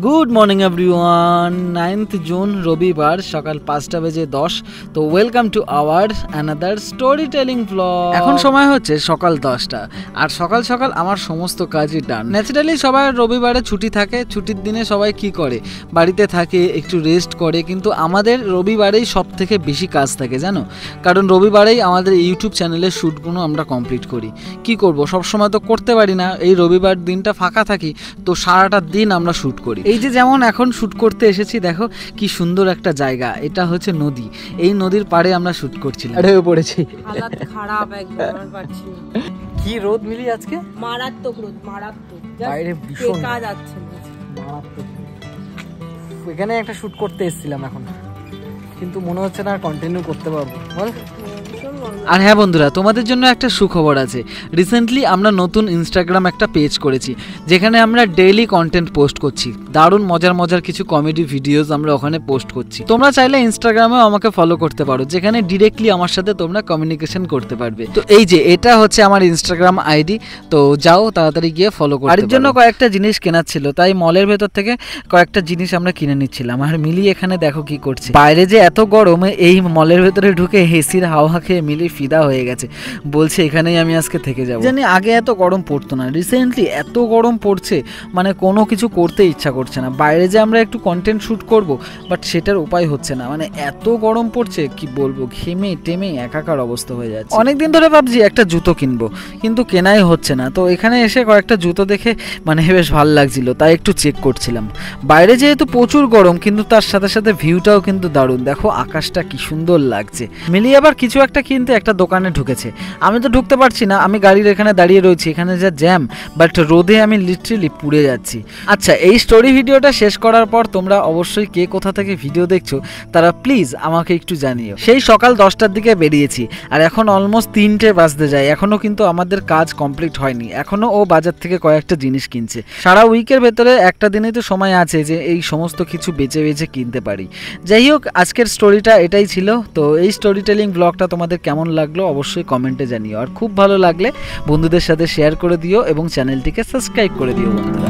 Good morning everyone. 9th June রবিবার সকাল 5টা বেজে 10। তো welcome to our another story telling blog. এখন সময় হচ্ছে সকাল 10টা আর সকাল সকাল আমার সমস্ত কাজই ডান। ন্যাচারালি সবার রবিবারে ছুটি থাকে, ছুটির দিনে সবাই কি করে, বাড়িতে থাকে, একটু রেস্ট করে, কিন্তু আমাদের রবিবারেই সব থেকে বেশি কাজ থাকে জানো, কারণ রবিবারেই আমাদের ইউটিউব চ্যানেলের শ্যুটগুলো আমরা কমপ্লিট করি। কি করব, সবসময় তো করতে পারি না, এই রবিবার দিনটা ফাঁকা থাকি, তো সারাটা দিন আমরা শ্যুট করি। এই যে যেমন এখন শ্যুট করতে এসেছি, দেখো কি সুন্দর একটা জায়গা, এটা হচ্ছে নদী, এই নদীর পাড়ে আমরা শ্যুট করছিলাম। আরে পড়েছি, হালাত খারাপ একদম, আর পারছি না। কি রোদ মিলি আজকে, মারাত্মক রোদ, মারাত্মক। বাইরে ভীষণ কাজ আছে, মারাত্মক। এখানে একটা শ্যুট করতে এসেছিলাম এখন, কিন্তু মনে হচ্ছে না কন্টিনিউ করতে পারবো, বল। আর হ্যাঁ বন্ধুরা, তোমাদের জন্য একটা সুখবর আছে। রিসেন্টলি আমরা নতুন ইনস্টাগ্রাম একটা পেজ করেছি, যেখানে আমরা ডেইলি কন্টেন্ট পোস্ট করছি। দারুণ মজার মজার কিছু কমেডি ভিডিওস আমরা ওখানে পোস্ট করছি। তোমরা চাইলে ইনস্টাগ্রামেও আমাকে ফলো করতে পারো, যেখানে ডিরেক্টলি আমার সাথে তোমরা কমিউনিকেশন করতে পারবে। তো এই যে এটা হচ্ছে আমার ইনস্টাগ্রাম আইডি, তো যাও তাড়াতাড়ি গিয়ে ফলো করো। এর জন্য কয়েকটা জিনিস কেনার ছিল, তাই মলের ভেতর থেকে কয়েকটা জিনিস আমরা কিনে নিচ্ছিলাম। আর মিলি এখানে দেখো কি করছে। বাইরে যে এত গরমে এই মলের ভেতরে ঢুকে এসির হাওয়া খেয়ে মিলি ফিদা হয়ে গেছে, বলছে এখানেই আমি আজকে থেকে যাবো। জানি আগে এত গরম পড়তো না, রিসেন্টলি এত গরম পড়ছে, মানে কোনো কিছু করতে ইচ্ছা করছে না। বাইরে যে আমরা একটু কন্টেন্ট শ্যুট করব, বাট সেটার উপায় হচ্ছে না, মানে এত গরম পড়ছে কি বলবো, ঘেমে টেমে একাকার অবস্থা হয়ে যাচ্ছে। অনেকদিন ধরে ভাবছি একটা জুতো কিনবো, কিন্তু কেনাই হচ্ছে না। তো এখানে এসে কয়েকটা জুতো দেখে মানে বেশ ভালো লাগছিল, তাই একটু চেক করছিলাম। বাইরে যেহেতু প্রচুর গরম, কিন্তু তার সাথে সাথে ভিউটাও কিন্তু দারুণ, দেখো আকাশটা কি সুন্দর লাগছে। মিলিয়ে আবার কিছু একটা কিনতে একটা দোকানে ঢুকেছে, আমি তো ঢুকতে পারছি না, আমি গাড়ির এখানে দাঁড়িয়ে রয়েছি, এখানে যা জ্যাম, বাট রোদে আমি লিটারেলি পুড়ে যাচ্ছি। আচ্ছা, এই স্টোরি ভিডিওটা শেষ করার পর তোমরা অবশ্যই কে কোথা থেকে ভিডিও দেখছো তারা প্লিজ আমাকে একটু জানিও। সেই সকাল 10টার দিকে বেরিয়েছি, আর এখন অলমোস্ট 3টে বাজতে যায়, এখনো কিন্তু আমাদের কাজ কমপ্লিট হয়নি, এখনো ও বাজার থেকে কয়েকটা জিনিস কিনছে। সারা উইকের ভেতরে একটা দিনেই তো সময় আছে যে এই সমস্ত কিছু বেচে বেচে কিনতে পারি। যাই হোক, আজকের স্টোরিটা এটাই ছিল। তো এই স্টোরি টেলিং ব্লগটা তোমাদের কেমন লাগলো অবশ্যই কমেন্টে জানিও, আর খুব ভালো লাগলে বন্ধুদের সাথে শেয়ার করে দিও এবং চ্যানেলটিকে সাবস্ক্রাইব করে দিও বন্ধুরা।